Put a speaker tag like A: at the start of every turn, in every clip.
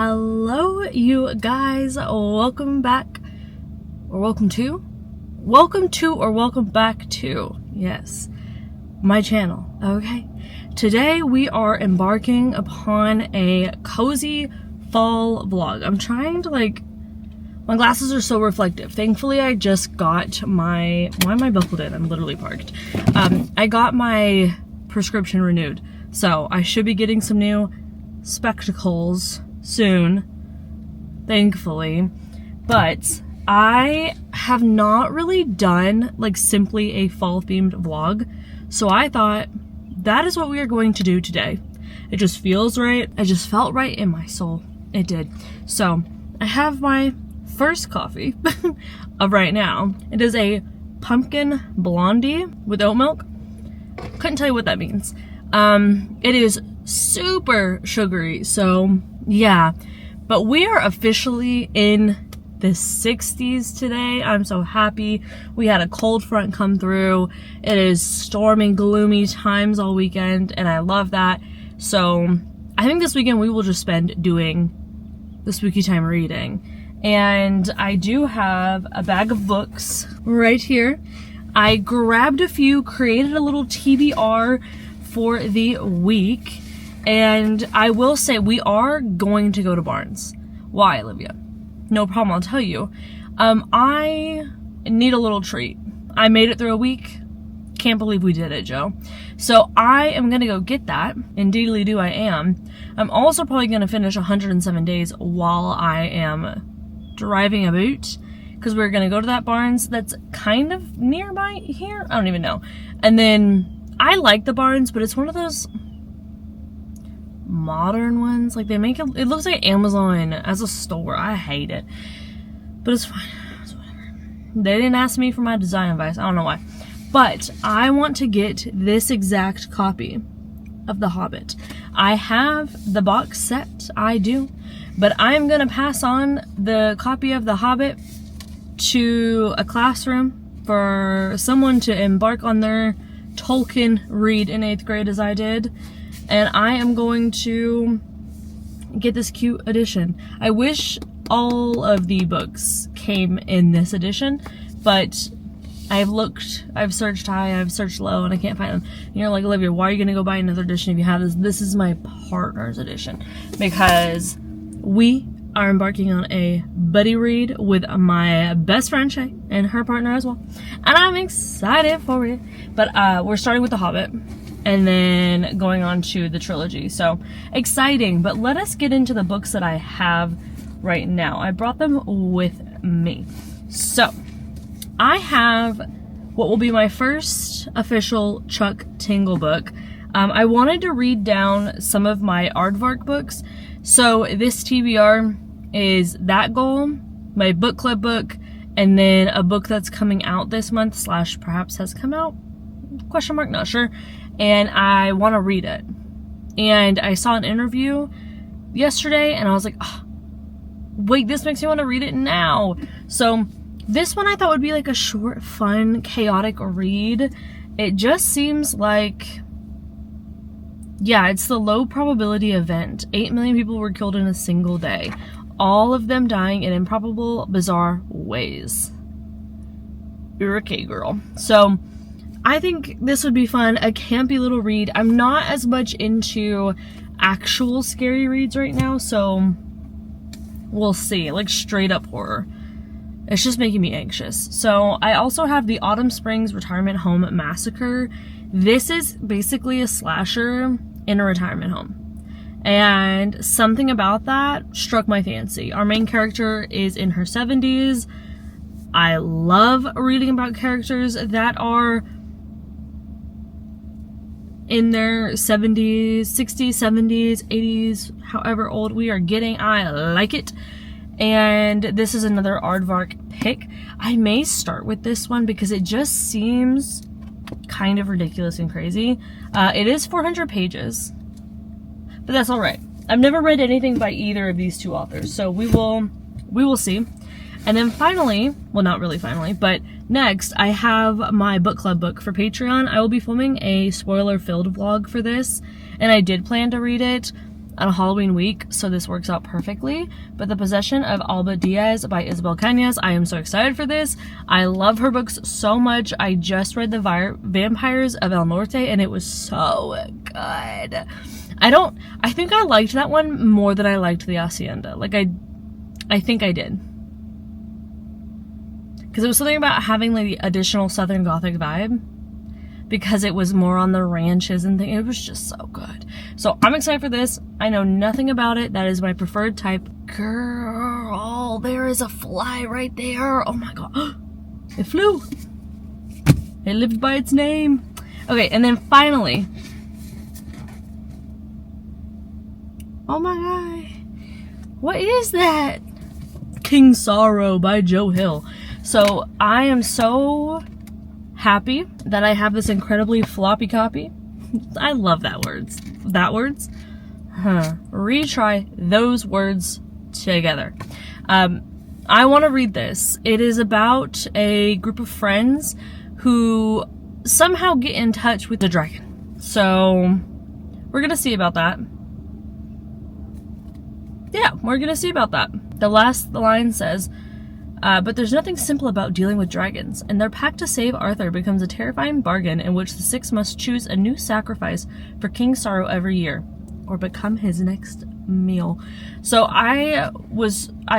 A: Hello, you guys. Welcome back, or welcome to, or welcome back to, yes, my channel. Okay, today we are embarking upon a cozy fall vlog. I'm trying to, my glasses are so reflective. Thankfully, I just got my, why am I buckled in? I'm literally parked. I got my prescription renewed, so I should be getting some new spectacles soon, thankfully. But I have not really done simply a fall themed vlog, so I thought that is what we are going to do today. It just feels right. It just felt right in my soul. It did. So I have my first coffee of right now. It is a pumpkin blondie with oat milk. Couldn't tell you what that means. It is super sugary, so yeah, but we are officially in the 60s today. I'm so happy. We had a cold front come through. It is stormy, gloomy times all weekend, and I love that. So I think this weekend we will just spend doing the spooky time reading. And I do have a bag of books right here. I grabbed a few, created a little TBR for the week. And I will say we are going to go to Barnes. Why, Olivia? No problem, I'll tell you. I need a little treat. I made it through a week. Can't believe we did it, Joe. So I am going to go get that. Indeedly do I am. I'm also probably going to finish 107 Days while I am driving about, because we're going to go to that Barnes that's kind of nearby here. I don't even know. And then I like the Barnes, but it's one of those modern ones. They make it looks like Amazon as a store. I hate it, but it's fine. It's whatever. They didn't ask me for my design advice. I don't know why, but I want to get this exact copy of The Hobbit. I have the box set, I do, but I'm gonna pass on the copy of The Hobbit to a classroom for someone to embark on their Tolkien read in 8th grade as I did. And I am going to get this cute edition. I wish all of the books came in this edition, but I've looked, I've searched high, I've searched low, and I can't find them. And you're like, Olivia, why are you going to go buy another edition if you have this? This is my partner's edition, because we are embarking on a buddy read with my best friend Shay and her partner as well. And I'm excited for it. But we're starting with The Hobbit and then going on to the trilogy. So exciting, but let us get into the books that I have right now. I brought them with me. So I have what will be my first official Chuck Tingle book. I wanted to read down some of my aardvark books. So this TBR is That Goal, my book club book, and then a book that's coming out this month, / perhaps has come out, ? Not sure. And I want to read it. And I saw an interview yesterday and I was like, oh, wait, this makes me want to read it now. So this one I thought would be a short, fun, chaotic read. It just seems like, yeah, it's the low probability event. 8 million people were killed in a single day. All of them dying in improbable, bizarre ways. You're okay, girl. So I think this would be fun, a campy little read. I'm not as much into actual scary reads right now, so we'll see. Straight up horror. It's just making me anxious. So I also have the Autumn Springs Retirement Home Massacre. This is basically a slasher in a retirement home. And something about that struck my fancy. Our main character is in her 70s. I love reading about characters that are in their 70s, 60s, 70s, 80s, however old we are getting. I like it. And this is another aardvark pick. I may start with this one because it just seems kind of ridiculous and crazy. It is 400 pages, but that's all right. I've never read anything by either of these two authors, so we will see. And then finally, well, not really finally, but next I have my book club book for Patreon. I will be filming a spoiler-filled vlog for this, and I did plan to read it. on a Halloween week, so this works out perfectly. But The Possession of Alba Diaz by Isabel Cañas. I am so excited for this. I love her books so much. I just read The Vampires of El Norte, and it was so good. I think I liked that one more than I liked The Hacienda. Like, I think I did. Because it was something about having, like, the additional Southern Gothic vibe. Because it was more on the ranches and things. It was just so good. So I'm excited for this. I know nothing about it. That is my preferred type. Girl, there is a fly right there. Oh my god. It flew. It lived by its name. Okay, and then finally. Oh my god. What is that? King Sorrow by Joe Hill. So I am so happy that I have this incredibly floppy copy. I love that words. Retry those words together. I want to read this. It is about a group of friends who somehow get in touch with the dragon. So we're gonna see about that. Yeah, we're gonna see about that. The line says, but there's nothing simple about dealing with dragons, and their pact to save Arthur becomes a terrifying bargain in which the six must choose a new sacrifice for King Sorrow every year, or become his next meal. So I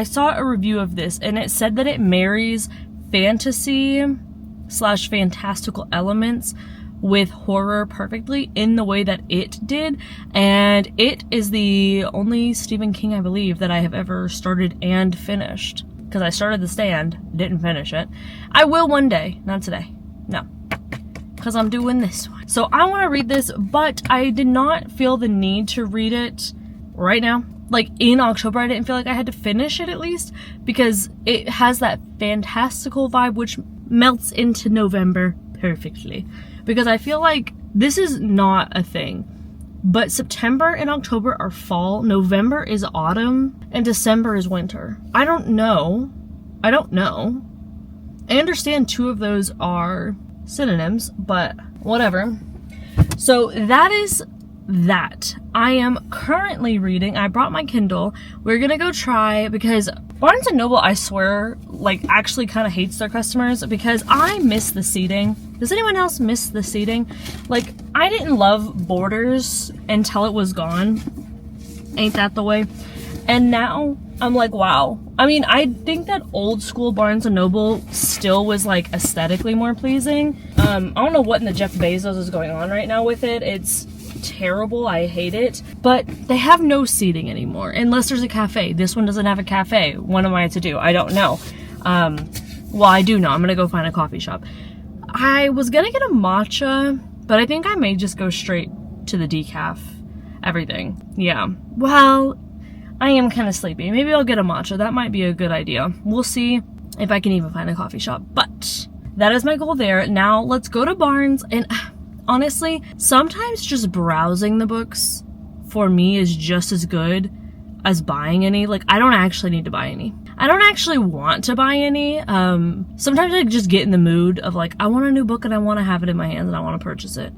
A: saw a review of this, and it said that it marries fantasy/fantastical elements with horror perfectly in the way that it did, and it is the only Stephen King, I believe, that I have ever started and finished. Because I started The Stand, didn't finish it. I will one day, not today. No. Because I'm doing this one. So I want to read this, but I did not feel the need to read it right now. Like in October, I didn't feel like I had to finish it at least, because it has that fantastical vibe which melts into November perfectly. Because I feel like this is not a thing. But September and October are fall, November is autumn, and December is winter. I don't know. I understand two of those are synonyms, but whatever. So that is that. I am currently reading, I brought my Kindle. We're gonna go try, because Barnes & Noble, I swear, like, actually kind of hates their customers, because I miss the seating. Does anyone else miss the seating? Like, I didn't love Borders until it was gone. Ain't that the way? And now, I'm like, wow. I mean, I think that old school Barnes & Noble still was, like, aesthetically more pleasing. I don't know what in the Jeff Bezos is going on right now with it. It's terrible. I hate it. But they have no seating anymore, unless there's a cafe. This one doesn't have a cafe. What am I to do? I don't know. Well, I do know. I'm gonna go find a coffee shop. I was gonna get a matcha, but I think I may just go straight to the decaf everything. Yeah. Well, I am kind of sleepy. Maybe I'll get a matcha. That might be a good idea. We'll see if I can even find a coffee shop. But that is my goal there. Now let's go to Barnes, and honestly, sometimes just browsing the books for me is just as good as buying any. Like, I don't actually need to buy any. I don't actually want to buy any. Sometimes I just get in the mood of like, I want a new book and I want to have it in my hands and I want to purchase it.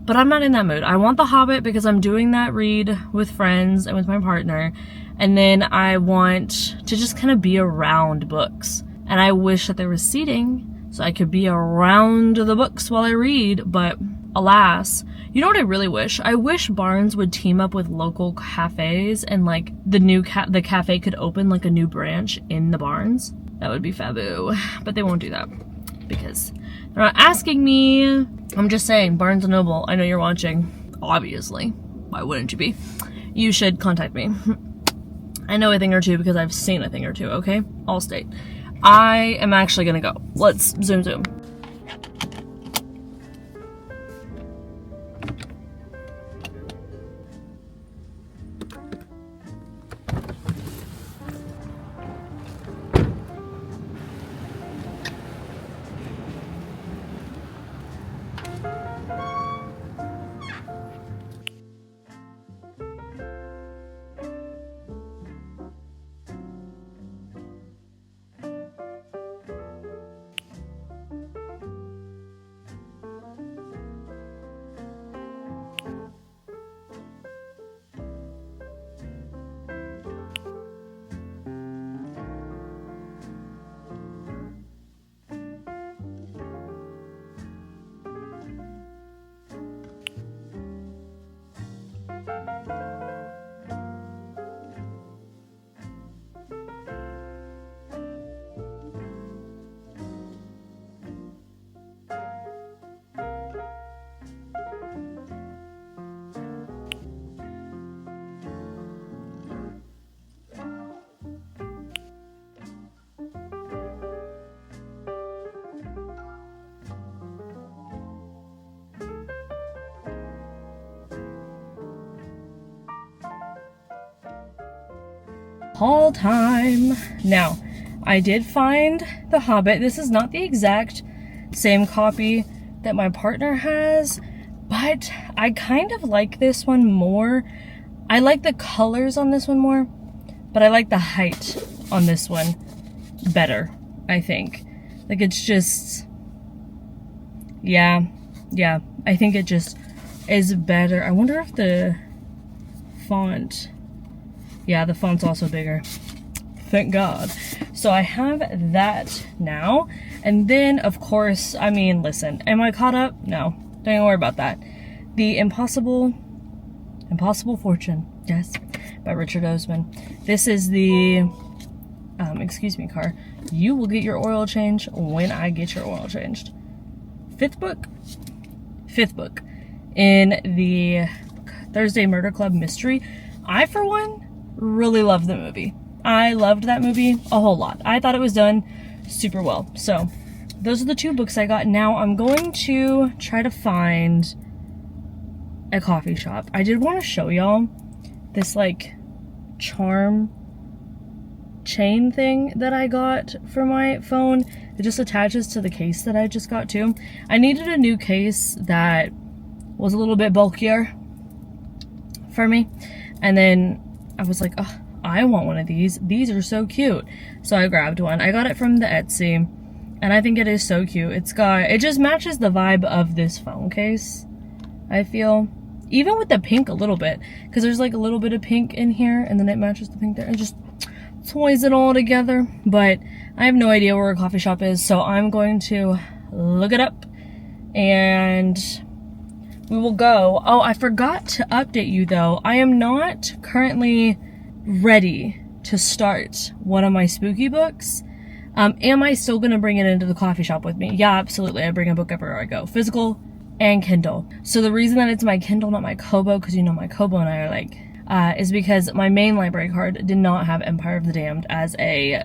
A: But I'm not in that mood. I want The Hobbit because I'm doing that read with friends and with my partner. And then I want to just kind of be around books. And I wish that there was seating so I could be around the books while I read, but alas. You know what I really wish? I wish Barnes would team up with local cafes and like the cafe could open like a new branch in the Barnes. That would be fabu. But they won't do that because they're not asking me. I'm just saying, Barnes & Noble, I know you're watching. Obviously. Why wouldn't you be? You should contact me. I know a thing or two because I've seen a thing or two, okay? Allstate. I am actually gonna go. Let's zoom. Haul time. Now, I did find The Hobbit. This is not the exact same copy that my partner has, but I kind of like this one more. I like the colors on this one more, but I like the height on this one better, I think. Like, it's just, yeah, I think it just is better. I wonder if the font, yeah, the font's also bigger. Thank God. So I have that now. And then, of course, I mean, listen, am I caught up? No, don't even worry about that. The Impossible Fortune, yes, by Richard Osman. This is the, excuse me, car. You will get your oil change when I get your oil changed. Fifth book in the Thursday Murder Club mystery. I, for one, really love the movie. I loved that movie a whole lot. I thought it was done super well. So those are the two books I got. Now I'm going to try to find a coffee shop. I did want to show y'all this like charm chain thing that I got for my phone. It just attaches to the case that I just got too. I needed a new case that was a little bit bulkier for me, and then I was like, oh, I want one of these. These are so cute. So I grabbed one. I got it from the Etsy, and I think it is so cute. It just matches the vibe of this phone case, I feel. Even with the pink a little bit, because there's like a little bit of pink in here, and then it matches the pink there. It just toys it all together. But I have no idea where a coffee shop is, so I'm going to look it up, and we will go. Oh, I forgot to update you though. I am not currently ready to start one of my spooky books. Am I still going to bring it into the coffee shop with me? Yeah, absolutely. I bring a book everywhere I go. Physical and Kindle. So the reason that it's my Kindle, not my Kobo, because you know my Kobo and I are like, is because my main library card did not have Empire of the Damned as a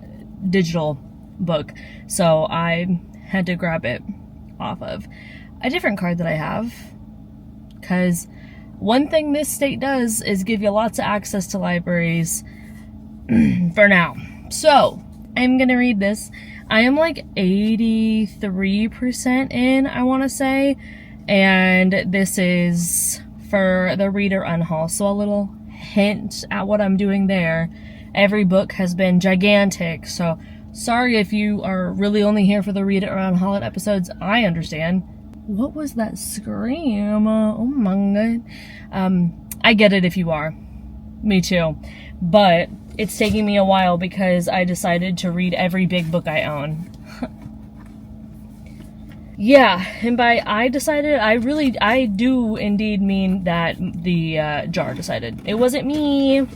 A: digital book. So I had to grab it off of a different card that I have. Because one thing this state does is give you lots of access to libraries for now. So I'm going to read this. I am like 83% in, I want to say. And this is for the reader unhaul. So a little hint at what I'm doing there. Every book has been gigantic. So sorry if you are really only here for the reader unhaul episodes. I understand. What was that scream? Oh my God. I get it if you are. Me too. But it's taking me a while because I decided to read every big book I own. Yeah, and by I decided, I do indeed mean that the jar decided. It wasn't me.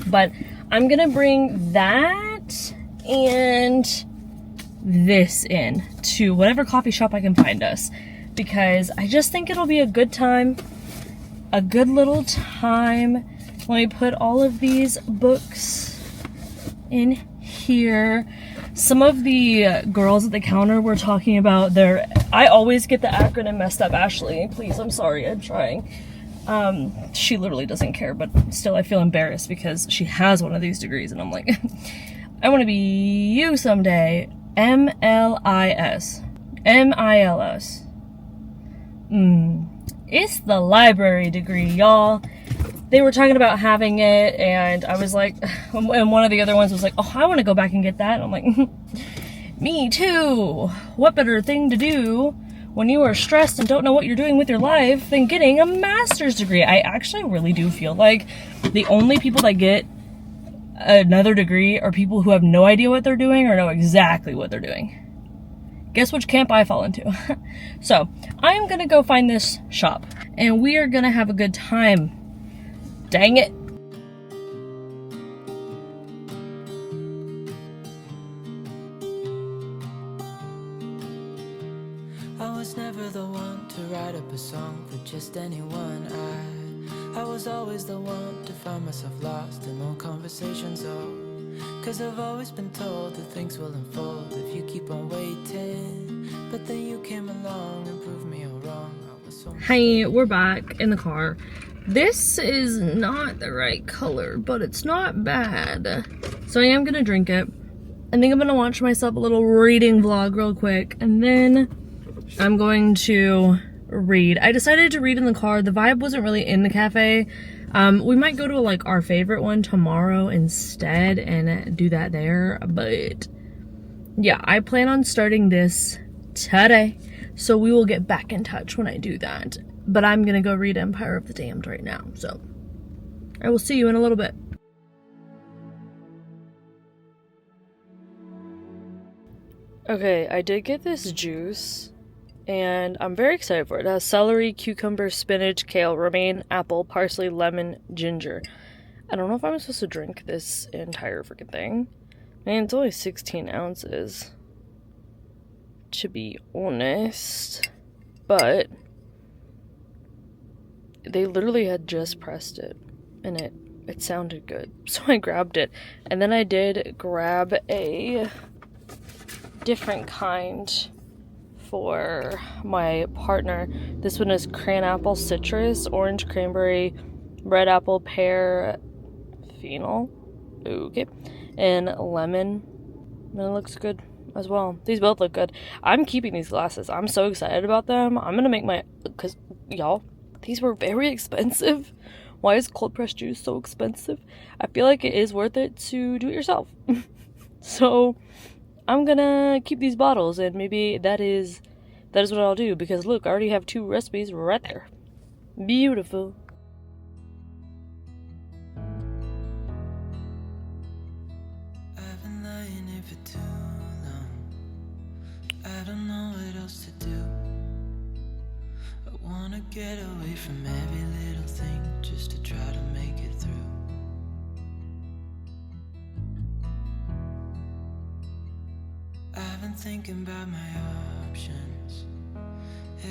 A: But I'm gonna bring that and this in to whatever coffee shop I can find us, because I just think it'll be a good time, a good little time. Let me put all of these books in here. Some of the girls at the counter were talking about I always get the acronym messed up. Ashley, please, I'm sorry, I'm trying. She literally doesn't care, but still I feel embarrassed because she has one of these degrees and I'm like, I want to be you someday. MLIS. MILS. It's the library degree, y'all. They were talking about having it, and I was like, and one of the other ones was like, oh, I want to go back and get that. And I'm like, me too. What better thing to do when you are stressed and don't know what you're doing with your life than getting a master's degree? I actually really do feel like the only people that get another degree are people who have no idea what they're doing or know exactly what they're doing. Guess which camp I fall into. So, I'm gonna go find this shop, and we are gonna have a good time. Dang it.
B: I was never the one to write up a song for just anyone. I was always the one to find myself lost in old conversations. Oh, 'cause I've always been told that things will unfold if you keep on waiting. But then you came along and proved me all wrong.
A: Hey, we're back in the car. This is not the right color, but it's not bad. So I am gonna drink it. I think I'm gonna watch myself a little reading vlog real quick, and then I'm going to read. I decided to read in the car. The vibe wasn't really in the cafe. We might go to like our favorite one tomorrow instead and do that there, but yeah, I plan on starting this today, so we will get back in touch when I do that. But I'm gonna go read Empire of the Damned right now, so I will see you in a little bit. Okay, I did get this juice, and I'm very excited for it. It has celery, cucumber, spinach, kale, romaine, apple, parsley, lemon, ginger. I don't know if I'm supposed to drink this entire freaking thing. Man, it's only 16 ounces, to be honest, but they literally had just pressed it, and it sounded good, so I grabbed it. And then I did grab a different kind for my partner. This one is cran-apple citrus, orange cranberry, red apple pear phenol, okay, and lemon, and it looks good as well. These both look good. I'm keeping these glasses. I'm so excited about them. I'm gonna make my, because y'all, these were very expensive. Why is cold pressed juice so expensive? I feel like it is worth it to do it yourself. So I'm gonna keep these bottles, and maybe that is what I'll do, because look, I already have 2 recipes right there. Beautiful.
B: I've been lying here for too long. I don't know what else to do. I wanna get away from every little thing just to try to make it through. I've been thinking about my options,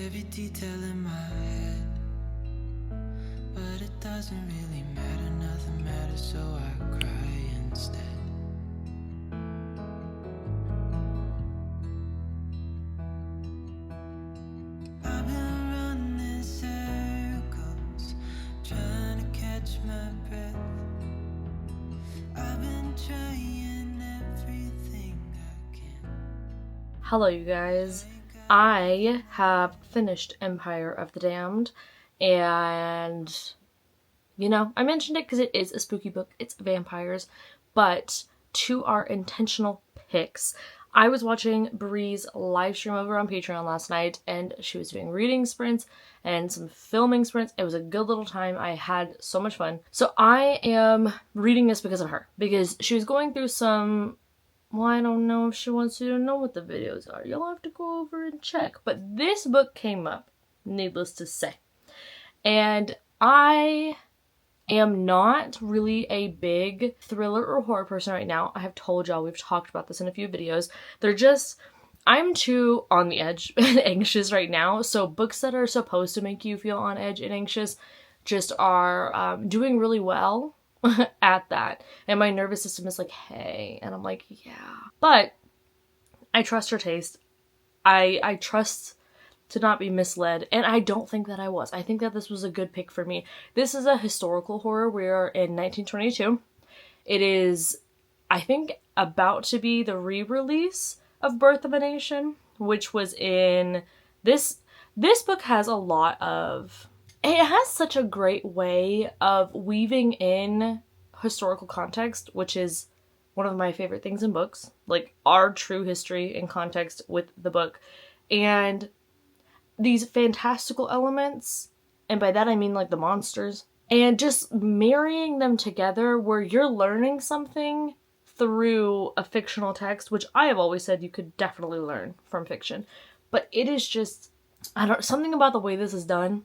B: every detail in my head, but it doesn't really matter, nothing matters, so I cry instead. I've been running circles, trying to catch my breath. I've been trying everything I can.
A: Hello, you guys. I have finished Empire of the Damned, and you know, I mentioned it because it is a spooky book. It's vampires, but to our intentional picks, I was watching Bree's live stream over on Patreon last night, and she was doing reading sprints and some filming sprints. It was a good little time. I had so much fun. So I am reading this because of her, because she was going through some, well, I don't know if she wants you to know what the videos are. You'll have to go over and check. But this book came up, needless to say. And I am not really a big thriller or horror person right now. I have told y'all, we've talked about this in a few videos. I'm too on the edge and anxious right now. So books that are supposed to make you feel on edge and anxious just are doing really well at that. And my nervous system is like, hey, and I'm like, yeah. But I trust her taste. I trust to not be misled, and I don't think that I was. I think that this was a good pick for me. This is a historical horror. We are in 1922. It is, I think, about to be the re-release of Birth of a Nation, which was in this book has a lot of, it has such a great way of weaving in historical context, which is one of my favorite things in books, like our true history and context with the book. And these fantastical elements, and by that I mean like the monsters, and just marrying them together where you're learning something through a fictional text, which I have always said you could definitely learn from fiction. But it is just, something about the way this is done,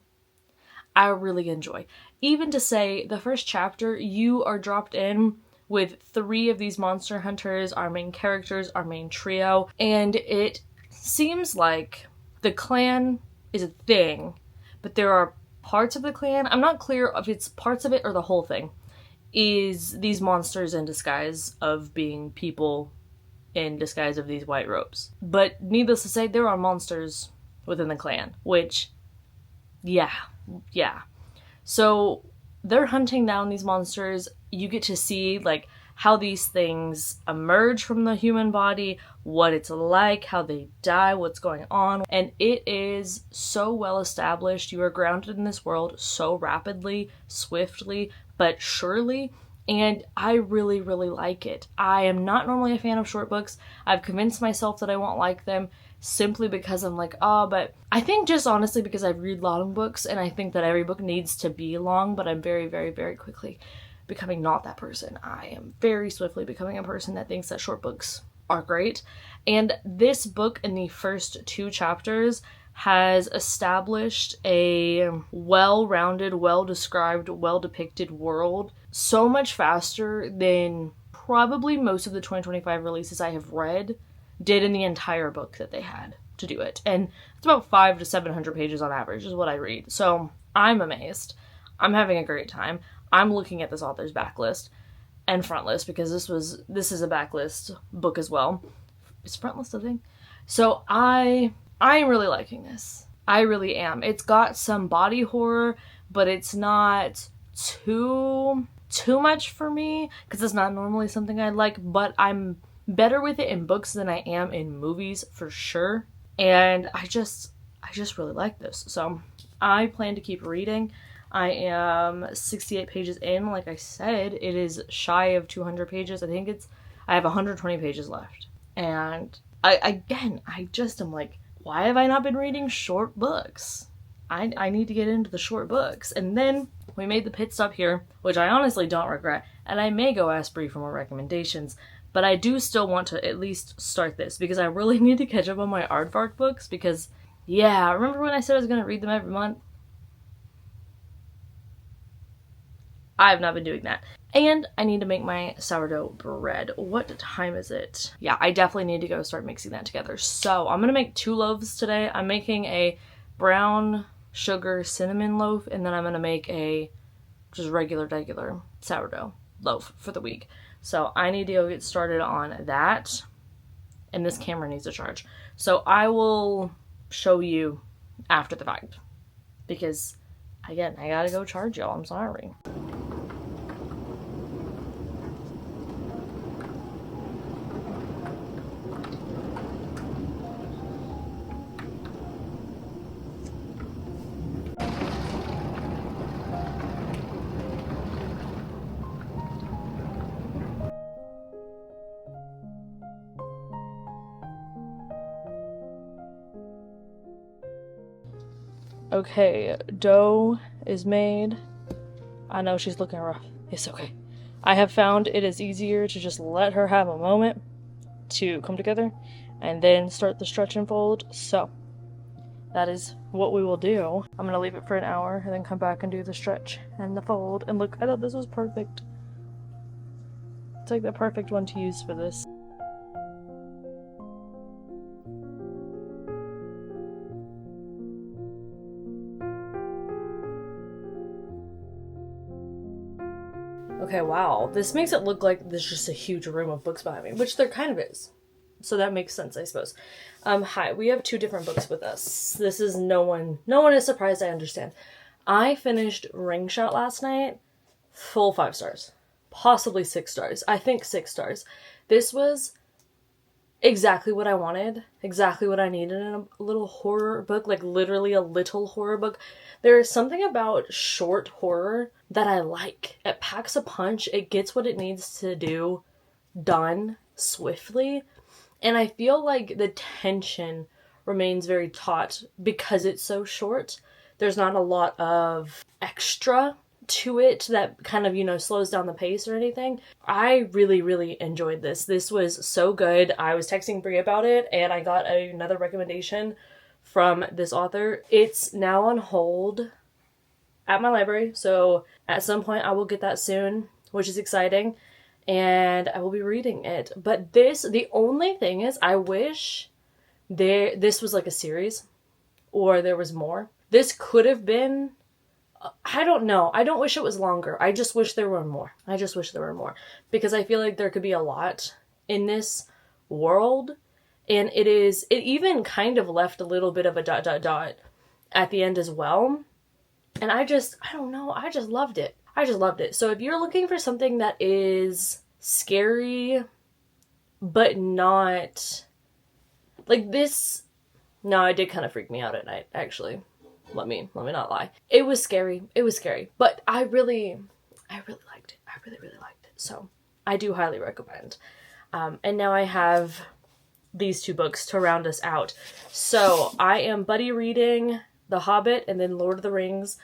A: I really enjoy. Even to say, the first chapter, you are dropped in with 3 of these monster hunters, our main characters, our main trio, and it seems like the clan is a thing, but there are parts of the clan, I'm not clear if it's parts of it or the whole thing, is these monsters in disguise of being people in disguise of these white robes. But needless to say, there are monsters within the clan, which, yeah. So they're hunting down these monsters. You get to see like how these things emerge from the human body, what it's like, how they die, what's going on. And it is so well established. You are grounded in this world so rapidly, swiftly, but surely. And I really, really like it. I am not normally a fan of short books. I've convinced myself that I won't like them simply because I'm like, oh, but I think just honestly because I read long books and I think that every book needs to be long, but I'm very, very, very quickly becoming not that person. I am very swiftly becoming a person that thinks that short books are great. And this book in the first 2 chapters has established a well-rounded, well-described, well-depicted world so much faster than probably most of the 2025 releases I have read did in the entire book that they had to do it. And it's about 500 to 700 pages on average is what I read. So I'm amazed. I'm having a great time. I'm looking at this author's backlist and front list because this is a backlist book as well. It's front list, I think. So I'm really liking this. I really am. It's got some body horror, but it's not too much for me because it's not normally something I like, but I'm better with it in books than I am in movies for sure. And I just really like this. So I plan to keep reading. I am 68 pages in. Like I said, it is shy of 200 pages. I have 120 pages left. And I just am like, why have I not been reading short books? I need to get into the short books. And then we made the pit stop here, which I honestly don't regret. And I may go ask Brie for more recommendations, but I do still want to at least start this because I really need to catch up on my aardvark books because, yeah, remember when I said I was going to read them every month? I have not been doing that. And I need to make my sourdough bread. What time is it? Yeah, I definitely need to go start mixing that together. So I'm going to make 2 loaves today. I'm making a brown sugar cinnamon loaf, and then I'm going to make a just regular sourdough loaf for the week. So I need to go get started on that. And this camera needs a charge. So I will show you after the fact. Because, again, I gotta go charge y'all. I'm sorry. Okay, dough is made. I know she's looking rough. It's okay. I have found it is easier to just let her have a moment to come together and then start the stretch and fold. So that is what we will do. I'm gonna leave it for an hour and then come back and do the stretch and the fold. And look, I thought this was perfect. It's like the perfect one to use for this. Okay, wow. This makes it look like there's just a huge room of books behind me, which there kind of is. So that makes sense, I suppose. Hi, we have 2 different books with us. This is no one is surprised, I understand. I finished Ring Shot last night. Full 5 stars. Possibly 6 stars. I think 6 stars. This was exactly what I wanted. Exactly what I needed in a little horror book. Like, literally a little horror book. There is something about short horror that I like. It packs a punch. It gets what it needs to do done swiftly. And I feel like the tension remains very taut because it's so short. There's not a lot of extra to it that kind of, slows down the pace or anything. I really, really enjoyed this. This was so good. I was texting Brie about it and I got another recommendation from this author. It's now on hold at my library, so at some point I will get that soon, which is exciting, and I will be reading it. But the only thing is, I wish this was like a series, or there was more. This could have been, I don't know. I don't wish it was longer. I just wish there were more. Because I feel like there could be a lot in this world. And it even kind of left a little bit of a ... at the end as well. And I don't know, I just loved it. I just loved it. So if you're looking for something that is scary, but not like this, no, it did kind of freak me out at night, actually. Let me not lie. It was scary. It was scary, but I really liked it. I really liked it. So I do highly recommend. And now I have these 2 books to round us out. So I am buddy reading The Hobbit and then Lord of the Rings.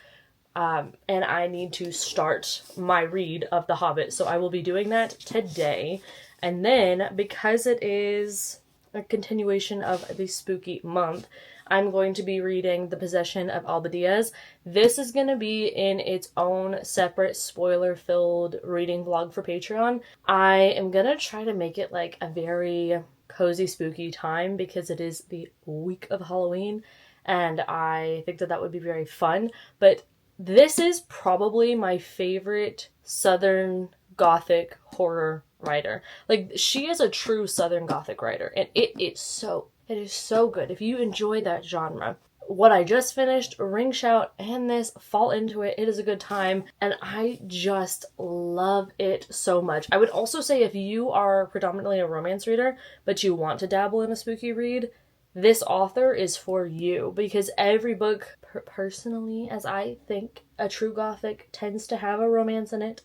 A: And I need to start my read of The Hobbit. So I will be doing that today. And then, because it is a continuation of the spooky month, I'm going to be reading The Possession of Albediaz. This is going to be in its own separate spoiler-filled reading vlog for Patreon. I am going to try to make it like a very cozy, spooky time because it is the week of Halloween, and I think that would be very fun. But this is probably my favorite Southern Gothic horror writer. Like, she is a true Southern Gothic writer, and it is so good. If you enjoy that genre, what I just finished, Ring Shout, and this fall into it. It is a good time, and I just love it so much. I would also say if you are predominantly a romance reader, but you want to dabble in a spooky read, this author is for you, because every book, personally, as I think, a true Gothic tends to have a romance in it,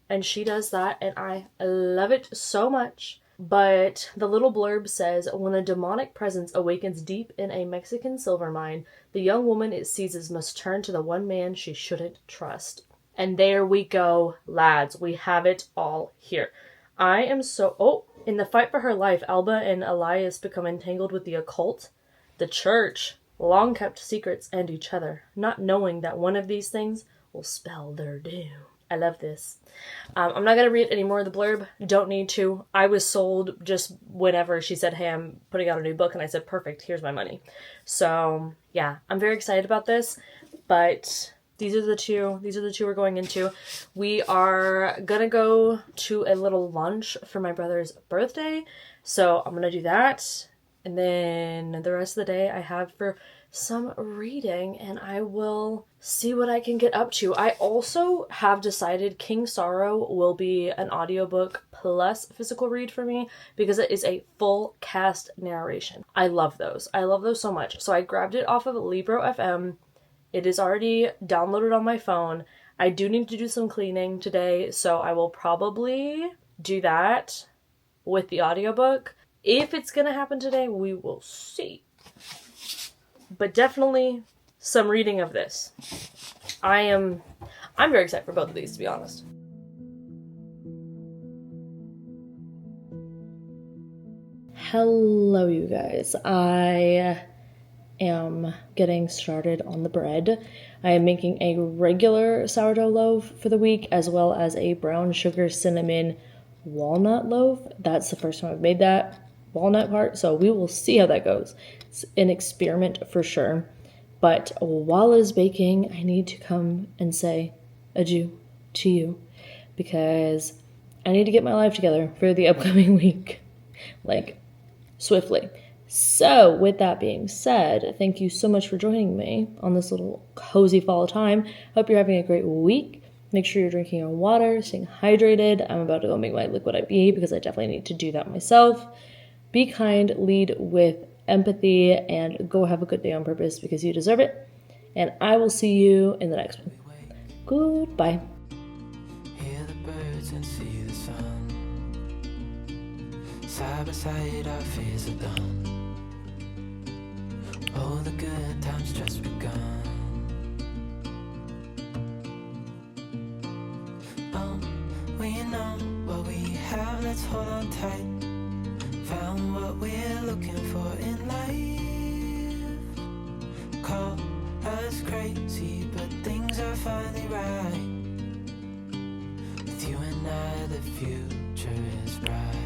A: and she does that, and I love it so much. But the little blurb says, when a demonic presence awakens deep in a Mexican silver mine, the young woman it seizes must turn to the one man she shouldn't trust. And there we go, lads. We have it all here. I am so... Oh, in the fight for her life, Alba and Elias become entangled with the occult, the church, long kept secrets, and each other, not knowing that one of these things will spell their doom. I love this. I'm not going to read any more of the blurb. Don't need to. I was sold just whenever she said, hey, I'm putting out a new book, and I said, perfect, here's my money. So, yeah, I'm very excited about this, but these are the two we're going into. We are going to go to a little lunch for my brother's birthday, so I'm going to do that, and then the rest of the day I have for some reading, and I will see what I can get up to. I also have decided King Sorrow will be an audiobook plus physical read for me because it is a full cast narration. I love those. I love those so much. So I grabbed it off of Libro FM. It is already downloaded on my phone. I do need to do some cleaning today, so I will probably do that with the audiobook. If it's gonna happen today, we will see. But definitely some reading of this. I'm very excited for both of these, to be honest. Hello, you guys. I am getting started on the bread. I am making a regular sourdough loaf for the week, as well as a brown sugar cinnamon walnut loaf. That's the first time I've made that walnut part, so we will see how that goes. It's an experiment for sure. But while it's baking, I need to come and say adieu to you because I need to get my life together for the upcoming week, like swiftly. So with that being said, thank you so much for joining me on this little cozy fall time. Hope you're having a great week. Make sure you're drinking your water, staying hydrated. I'm about to go make my liquid IV because I definitely need to do that myself. Be kind, lead with empathy, and go have a good day on purpose because you deserve it. And I will see you in the next one. Goodbye.
B: Hear the birds and see the sun. Side by side our fears are done. Oh, the good times just begun. We know what we have, let's hold on tight. Found what we're looking for in life. Call us crazy, but things are finally right. With you and I, the future is bright.